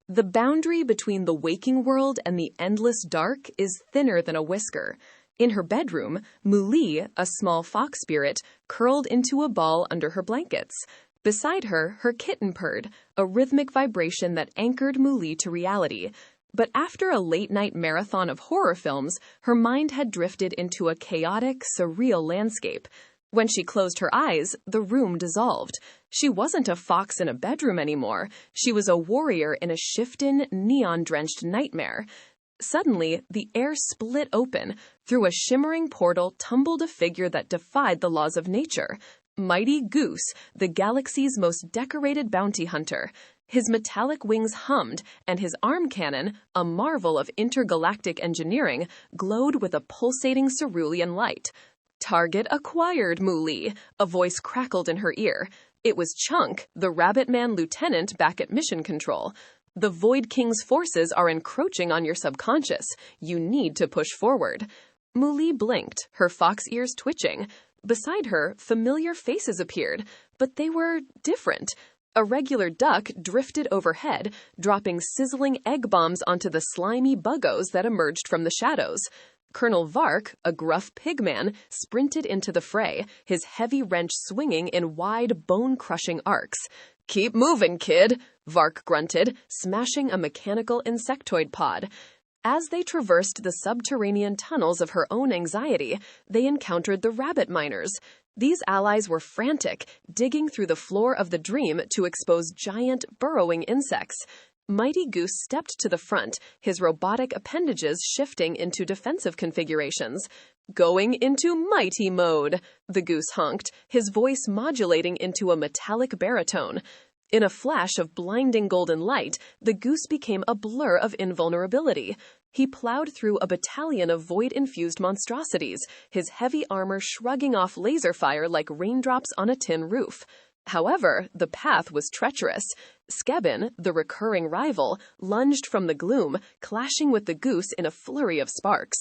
The boundary between the waking world and the endless dark is thinner than a whisker. In her bedroom, Moolii, a small fox spirit, curled into a ball under her blankets. Beside her, her kitten purred, a rhythmic vibration that anchored Moolii to reality. But after a late-night marathon of horror films, her mind had drifted into a chaotic, surreal landscape. When she closed her eyes, the room dissolved. She wasn't a fox in a bedroom anymore. She was a warrior in a shifting, neon-drenched nightmare. Suddenly, the air split open. Through a shimmering portal tumbled a figure that defied the laws of nature. Mighty Goose, the galaxy's most decorated bounty hunter. His metallic wings hummed, and his arm cannon, a marvel of intergalactic engineering, glowed with a pulsating cerulean light. "Target acquired, Moolii," a voice crackled in her ear. It was Chonk, the Rabbit Man lieutenant back at Mission Control. "The Void King's forces are encroaching on your subconscious. You need to push forward." Moolii blinked, her fox ears twitching. Beside her, familiar faces appeared, but they were different. A regular duck drifted overhead, dropping sizzling egg bombs onto the slimy buggos that emerged from the shadows. Colonel Vark, a gruff pigman, sprinted into the fray, his heavy wrench swinging in wide, bone-crushing arcs. "Keep moving, kid," Vark grunted, smashing a mechanical insectoid pod. As they traversed the subterranean tunnels of her own anxiety, they encountered the rabbit miners. These allies were frantic, digging through the floor of the dream to expose giant, burrowing insects. Mighty Goose stepped to the front, his robotic appendages shifting into defensive configurations. "Going into mighty mode," the goose honked, his voice modulating into a metallic baritone. In a flash of blinding golden light, the goose became a blur of invulnerability. He plowed through a battalion of void-infused monstrosities, his heavy armor shrugging off laser fire like raindrops on a tin roof. However, the path was treacherous. Skebin, the recurring rival, lunged from the gloom, clashing with the goose in a flurry of sparks.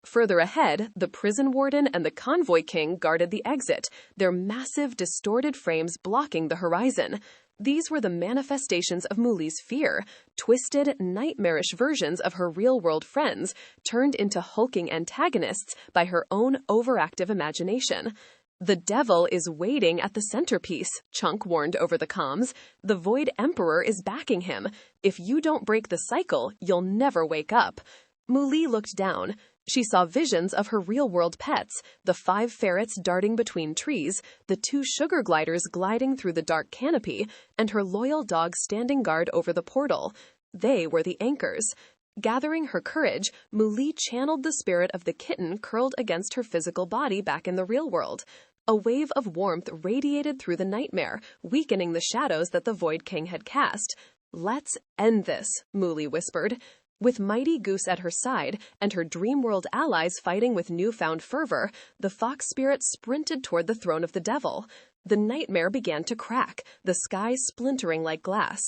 Further ahead, the prison warden and the convoy king guarded the exit, their massive, distorted frames blocking the horizon. These were the manifestations of Moolii's fear, twisted, nightmarish versions of her real-world friends, turned into hulking antagonists by her own overactive imagination. "The devil is waiting at the centerpiece," Chonk warned over the comms. "The Void Emperor is backing him. If you don't break the cycle, you'll never wake up." Moolii looked down. She saw visions of her real-world pets, the 5 ferrets darting between trees, the 2 sugar gliders gliding through the dark canopy, and her loyal dog standing guard over the portal. They were the anchors. Gathering her courage, Moolii channeled the spirit of the kitten curled against her physical body back in the real world. A wave of warmth radiated through the nightmare, weakening the shadows that the Void King had cast. "Let's end this," Moolii whispered. With Mighty Goose at her side and her Dreamworld allies fighting with newfound fervor, the fox spirit sprinted toward the throne of the devil. The nightmare began to crack, the sky splintering like glass.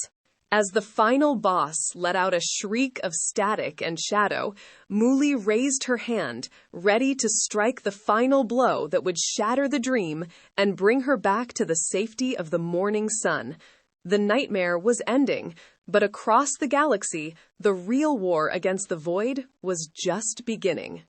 As the final boss let out a shriek of static and shadow, Moolii raised her hand, ready to strike the final blow that would shatter the dream and bring her back to the safety of the morning sun. The nightmare was ending, but across the galaxy, the real war against the Void was just beginning.